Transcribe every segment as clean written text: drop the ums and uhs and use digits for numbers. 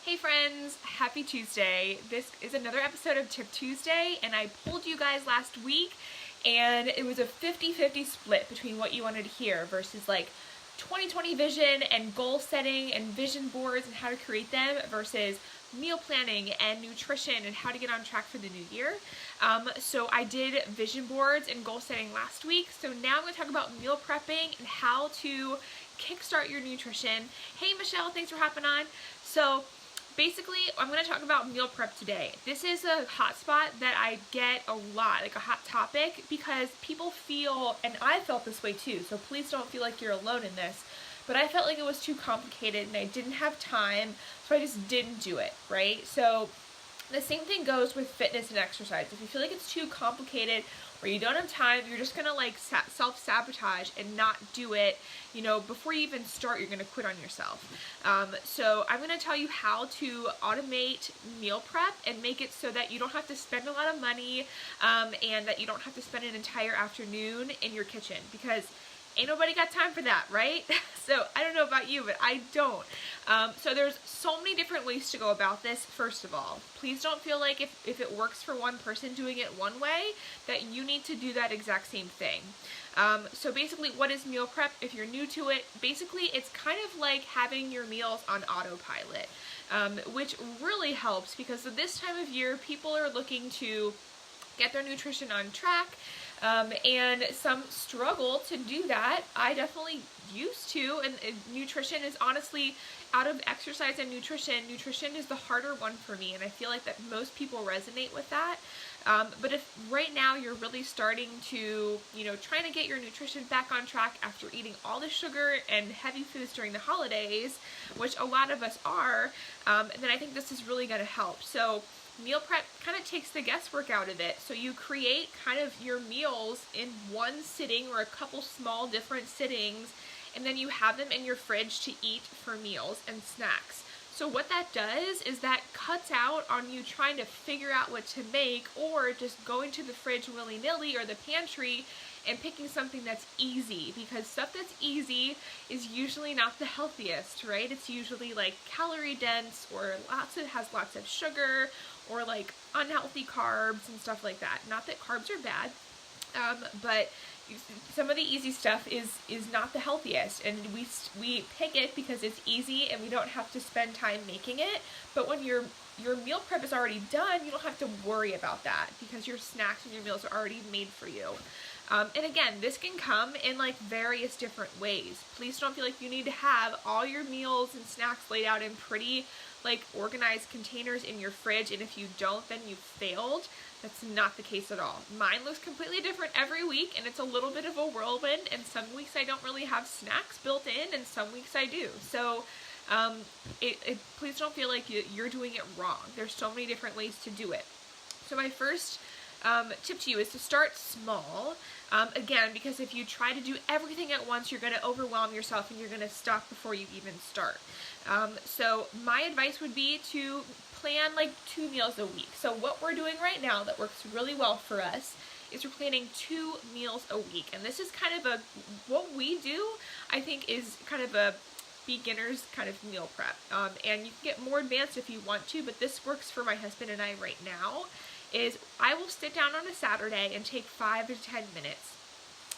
Hey friends, happy Tuesday. This is another episode of Tip Tuesday, and I polled you guys last week, and it was a 50-50 split between what you wanted to hear versus like 2020 vision and goal setting and vision boards and how to create them versus meal planning and nutrition and how to get on track for the new year. So I did vision boards and goal setting last week, so now I'm going to talk about meal prepping and how to kickstart your nutrition. Hey Michelle, thanks for hopping on. So basically, I'm going to talk about meal prep today. This is a hot spot that I get a lot, like a hot topic, because people feel, and I felt this way too, so please don't feel like you're alone in this, but I felt like it was too complicated and I didn't have time, so I just didn't do it, right? So the same thing goes with fitness and exercise. If you feel like it's too complicated or you don't have time, you're just gonna like self-sabotage and not do it, you know, before you even start, you're gonna quit on yourself. So I'm gonna tell you how to automate meal prep and make it so that you don't have to spend a lot of money and that you don't have to spend an entire afternoon in your kitchen, because ain't nobody got time for that, right? So I don't know about you, but I don't. So there's so many different ways to go about this. First of all, please don't feel like if it works for one person doing it one way, that you need to do that exact same thing. So basically, what is meal prep? If you're new to it, basically it's kind of like having your meals on autopilot, which really helps because at this time of year, people are looking to get their nutrition on track. And some struggle to do that. I definitely used to, and nutrition is honestly, out of exercise and nutrition is the harder one for me, and I feel like that most people resonate with that. But if right now you're really starting to, trying to get your nutrition back on track after eating all the sugar and heavy foods during the holidays, which a lot of us are, then I think this is really going to help. So meal prep kind of takes the guesswork out of it. So you create kind of your meals in one sitting or a couple small different sittings, and then you have them in your fridge to eat for meals and snacks. So what that does is that cuts out on you trying to figure out what to make or just going to the fridge willy-nilly or the pantry and picking something that's easy, because stuff that's easy is usually not the healthiest, right? It's usually like calorie dense or has lots of sugar or like unhealthy carbs and stuff like that. Not that carbs are bad, but some of the easy stuff is not the healthiest, and we pick it because it's easy and we don't have to spend time making it. But when your meal prep is already done, you don't have to worry about that because your snacks and your meals are already made for you. And again, this can come in like various different ways. Please don't feel like you need to have all your meals and snacks laid out in pretty like organized containers in your fridge, and if you don't, then you've failed. That's not the case at all. Mine looks completely different every week, and it's a little bit of a whirlwind, and some weeks I don't really have snacks built in, and some weeks I do. So please don't feel like you're doing it wrong. There's so many different ways to do it. So my first tip to you is to start small. Again, because if you try to do everything at once, you're going to overwhelm yourself and you're going to stop before you even start. So my advice would be to plan like 2 meals a week. So what we're doing right now that works really well for us is we're planning 2 meals a week. And this is kind of what we do, I think, is kind of a beginner's kind of meal prep. And you can get more advanced if you want to, but this works for my husband and I right now. Is I will sit down on a Saturday and take 5 to 10 minutes.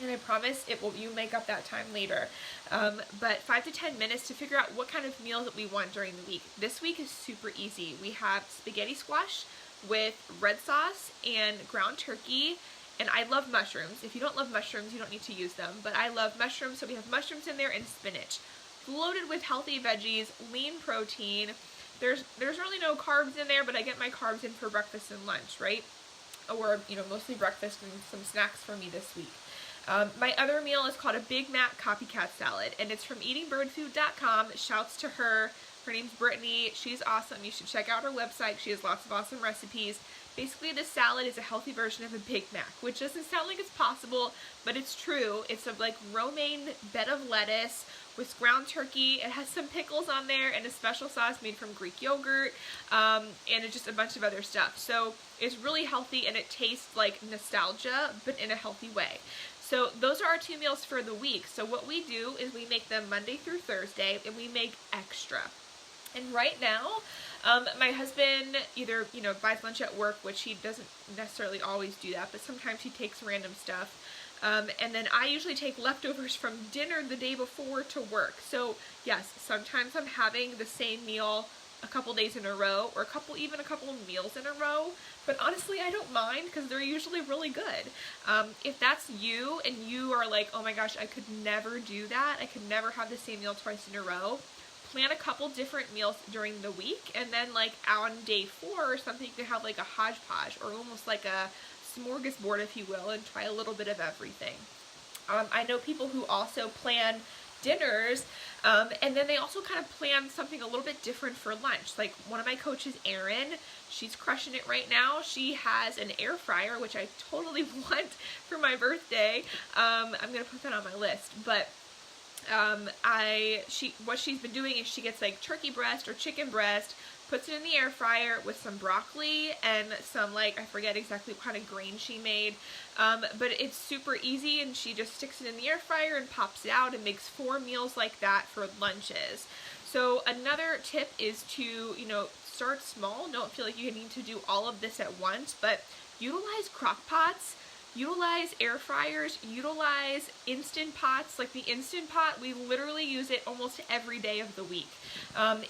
And I promise you make up that time later. But 5 to 10 minutes to figure out what kind of meals that we want during the week. This week is super easy. We have spaghetti squash with red sauce and ground turkey. And I love mushrooms. If you don't love mushrooms, you don't need to use them. But I love mushrooms, so we have mushrooms in there and spinach. Loaded with healthy veggies, lean protein. There's really no carbs in there, but I get my carbs in for breakfast and lunch, right? Or, mostly breakfast and some snacks for me this week. My other meal is called a Big Mac Copycat Salad, and it's from eatingbirdfood.com. Shouts to her. Her name's Brittany. She's awesome. You should check out her website. She has lots of awesome recipes. Basically, this salad is a healthy version of a Big Mac, which doesn't sound like it's possible, but it's true. It's a like romaine bed of lettuce with ground turkey. It has some pickles on there and a special sauce made from Greek yogurt, and it's just a bunch of other stuff. So it's really healthy and it tastes like nostalgia, but in a healthy way. So those are our 2 meals for the week. So what we do is we make them Monday through Thursday, and we make extra. And right now, My husband either, buys lunch at work, which he doesn't necessarily always do that, but sometimes he takes random stuff. And then I usually take leftovers from dinner the day before to work. So yes, sometimes I'm having the same meal a couple days in a row, or even a couple meals in a row, but honestly I don't mind because they're usually really good. If that's you and you are like, oh my gosh, I could never do that, I could never have the same meal twice in a row, plan a couple different meals during the week, and then like on day 4 or something, you can have like a hodgepodge or almost like a smorgasbord, if you will, and try a little bit of everything. I know people who also plan dinners, and then they also kind of plan something a little bit different for lunch. Like one of my coaches, Erin, she's crushing it right now. She has an air fryer, which I totally want for my birthday. I'm gonna put that on my list, but what she's been doing is she gets like turkey breast or chicken breast, puts it in the air fryer with some broccoli and some, like, I forget exactly what kind of grain she made, but it's super easy, and she just sticks it in the air fryer and pops it out and makes 4 meals like that for lunches. So another tip is to, start small. Don't feel like you need to do all of this at once, but utilize crock pots, utilize air fryers, utilize Instant Pots. Like the Instant Pot, we literally use it almost every day of the week.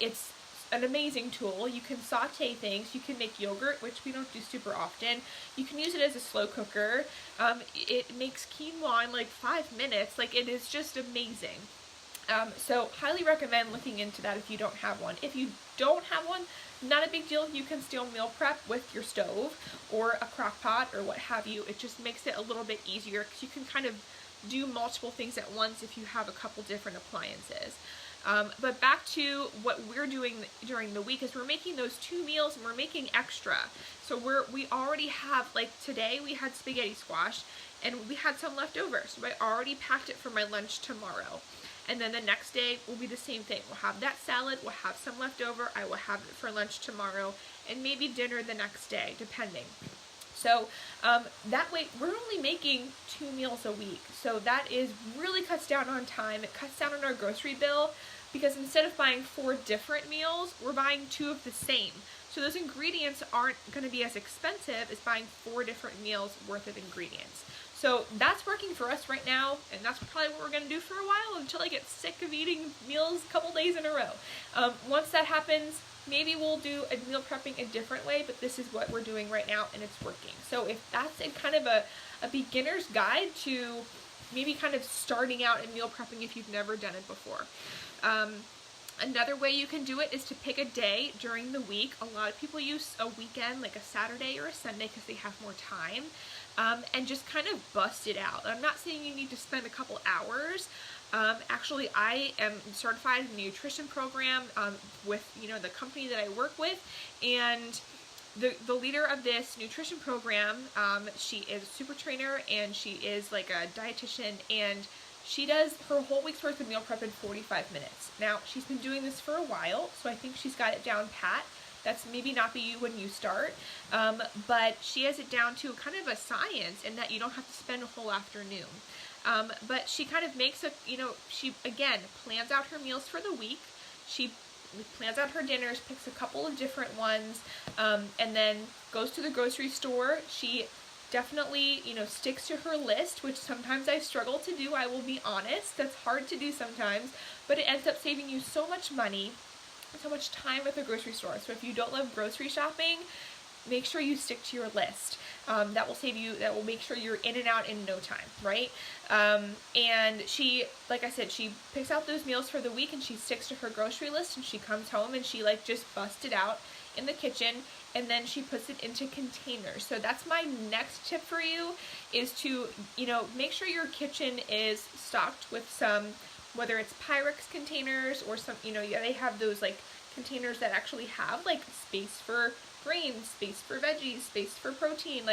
It's an amazing tool. You can saute things, you can make yogurt, which we don't do super often. You can use it as a slow cooker. It makes quinoa in like 5 minutes. Like, it is just amazing. So highly recommend looking into that if you don't have one. If you don't have one, not a big deal. You can still meal prep with your stove or a crock pot or what have you. It just makes it a little bit easier because you can kind of do multiple things at once if you have a couple different appliances. But back to what we're doing during the week is we're making those 2 meals, and we're making extra. So we already have, like today we had spaghetti squash and we had some left over. So I already packed it for my lunch tomorrow. And then the next day will be the same thing. We'll have that salad, we'll have some left over, I will have it for lunch tomorrow, and maybe dinner the next day, depending. So that way we're only making 2 meals a week. So that really cuts down on time. It cuts down on our grocery bill, because instead of buying 4 different meals, we're buying 2 of the same. So those ingredients aren't going to be as expensive as buying 4 different meals worth of ingredients. So that's working for us right now, and that's probably what we're going to do for a while until I get sick of eating meals a couple days in a row. Once that happens, maybe we'll do a meal prepping a different way, but this is what we're doing right now, and it's working. So if that's kind of a beginner's guide to maybe kind of starting out in meal prepping if you've never done it before. Another way you can do it is to pick a day during the week. A lot of people use a weekend, like a Saturday or a Sunday, because they have more time, and just kind of bust it out. I'm not saying you need to spend a couple hours. Actually, I am certified in the nutrition program with the company that I work with, and the leader of this nutrition program, she is a super trainer, and she is like a dietitian, and she does her whole week's worth of meal prep in 45 minutes. Now, she's been doing this for a while, so I think she's got it down pat. That's maybe not be you when you start, but she has it down to kind of a science in that you don't have to spend a whole afternoon. But she kind of makes she, again, plans out her meals for the week. She plans out her dinners, picks a couple of different ones, and then goes to the grocery store. She definitely, sticks to her list, which sometimes I struggle to do, I will be honest. That's hard to do sometimes, but it ends up saving you so much money, so much time at the grocery store. So if you don't love grocery shopping, make sure you stick to your list. That will make sure you're in and out in no time, right? And she, like I said, she picks out those meals for the week, and she sticks to her grocery list, and she comes home and she just busts it out in the kitchen, and then she puts it into containers. So that's my next tip for you, is to, make sure your kitchen is stocked with some, whether it's Pyrex containers or some, they have those containers that actually have space for grains, space for veggies, space for protein.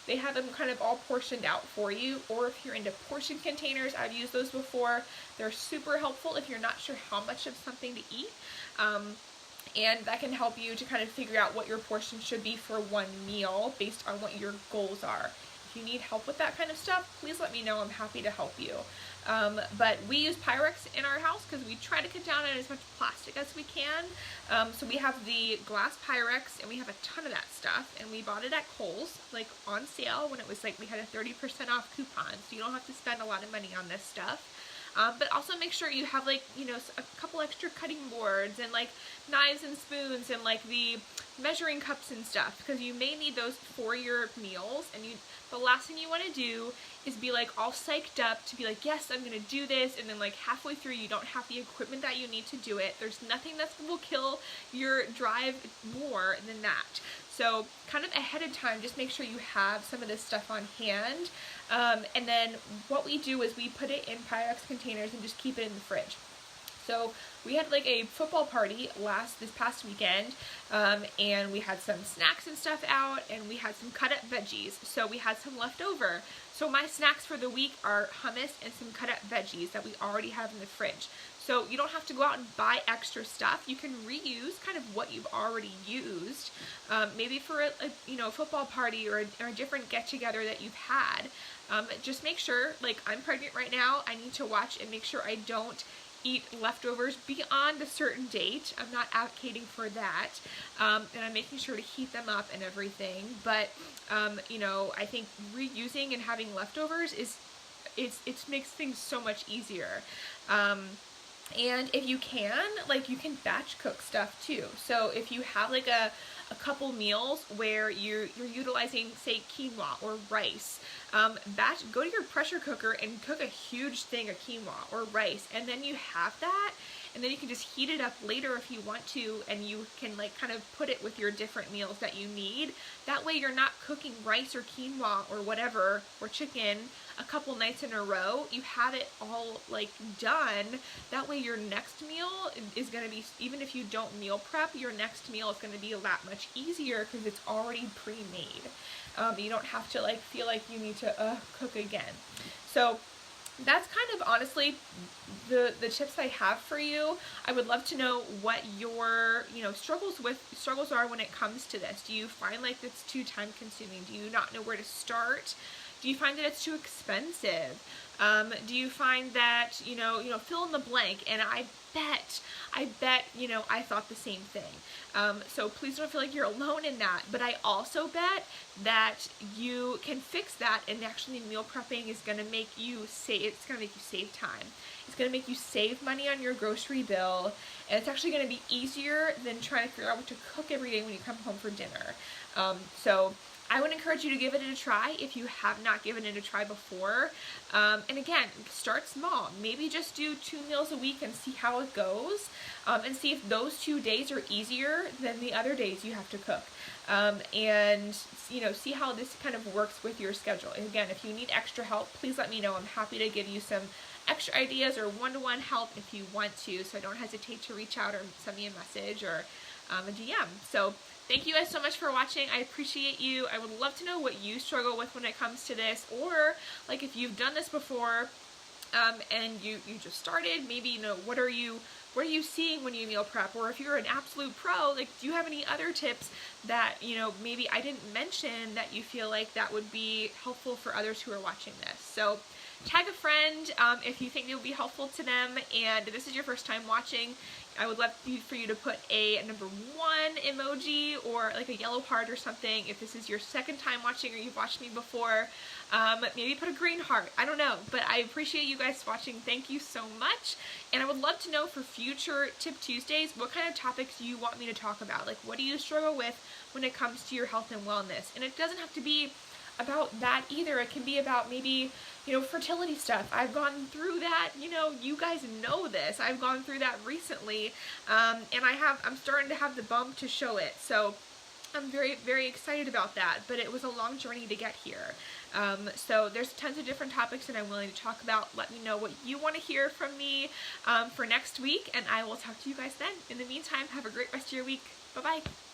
They have them kind of all portioned out for you. Or if you're into portion containers, I've used those before. They're super helpful if you're not sure how much of something to eat. And that can help you to kind of figure out what your portion should be for one meal based on what your goals are. If you need help with that kind of stuff, please let me know. I'm happy to help you. But we use Pyrex in our house because we try to cut down on as much plastic as we can. So we have the glass Pyrex, and we have a ton of that stuff, and we bought it at Kohl's, like on sale when it was like we had a 30% off coupon, so you don't have to spend a lot of money on this stuff. But also make sure you have, like, you know, a couple extra cutting boards and like knives and spoons and like the measuring cups and stuff, because you may need those for your meals, and the last thing you want to do is be like all psyched up to be like, yes, I'm gonna do this, and then like halfway through you don't have the equipment that you need to do it. There's nothing that will kill your drive more than that. So kind of ahead of time, just make sure you have some of this stuff on hand. And then what we do is we put it in Pyrex containers and just keep it in the fridge. So we had like a football party this past weekend, and we had some snacks and stuff out, and we had some cut up veggies. So we had some left over. So my snacks for the week are hummus and some cut up veggies that we already have in the fridge. So you don't have to go out and buy extra stuff. You can reuse kind of what you've already used, maybe for a football party or a different get together that you've had. Just make sure, like, I'm pregnant right now, I need to watch and make sure I don't eat leftovers beyond a certain date. I'm not advocating for that, and I'm making sure to heat them up and everything. But you know, I think reusing and having leftovers it makes things so much easier. And if you can, like, you can batch cook stuff too. So if you have like a couple meals where you're utilizing, say, quinoa or rice, go to your pressure cooker and cook a huge thing of quinoa or rice, and then you have that, and then you can just heat it up later if you want to, and you can like kind of put it with your different meals that you need. That way you're not cooking rice or quinoa or whatever, or chicken, a couple nights in a row. You have it all like done. That way your next meal is going to be, even if you don't meal prep, your next meal is going to be a lot much easier because it's already pre-made. You don't have to like feel like you need to cook again. So that's kind of honestly the tips I have for you. I would love to know what your struggles are when it comes to this. Do you find like it's too time consuming? Do you not know where to start? Do you find that it's too expensive? Do you find that, fill in the blank? And I bet, I thought the same thing. So please don't feel like you're alone in that. But I also bet that you can fix that, and actually meal prepping is going to make you save time. It's going to make you save money on your grocery bill, and it's actually going to be easier than trying to figure out what to cook every day when you come home for dinner. So I would encourage you to give it a try if you have not given it a try before. And again, start small. Maybe just do 2 meals a week and see how it goes, and see if those 2 days are easier than the other days you have to cook. And see how this kind of works with your schedule. And again, if you need extra help, please let me know. I'm happy to give you some extra ideas or one-to-one help if you want to. So don't hesitate to reach out or send me a message or a DM. So thank you guys so much for watching. I appreciate you. I would love to know what you struggle with when it comes to this, or like if you've done this before, and you just started, maybe, what are you seeing when you meal prep? Or if you're an absolute pro, like, do you have any other tips that, maybe I didn't mention that you feel like that would be helpful for others who are watching this? So tag a friend if you think it would be helpful to them, and this is your first time watching. I would love for you to put a number 1 emoji or like a yellow heart or something if this is your second time watching or you've watched me before. Maybe put a green heart. I don't know, but I appreciate you guys watching. Thank you so much. And I would love to know for future Tip Tuesdays what kind of topics you want me to talk about. Like, what do you struggle with when it comes to your health and wellness? And it doesn't have to be about that either. It can be about maybe, fertility stuff. I've gone through that, you guys know this. I've gone through that recently, and I'm starting to have the bump to show it. So I'm very, very excited about that, but it was a long journey to get here. So there's tons of different topics that I'm willing to talk about. Let me know what you want to hear from me for next week, and I will talk to you guys then. In the meantime, have a great rest of your week. Bye-bye.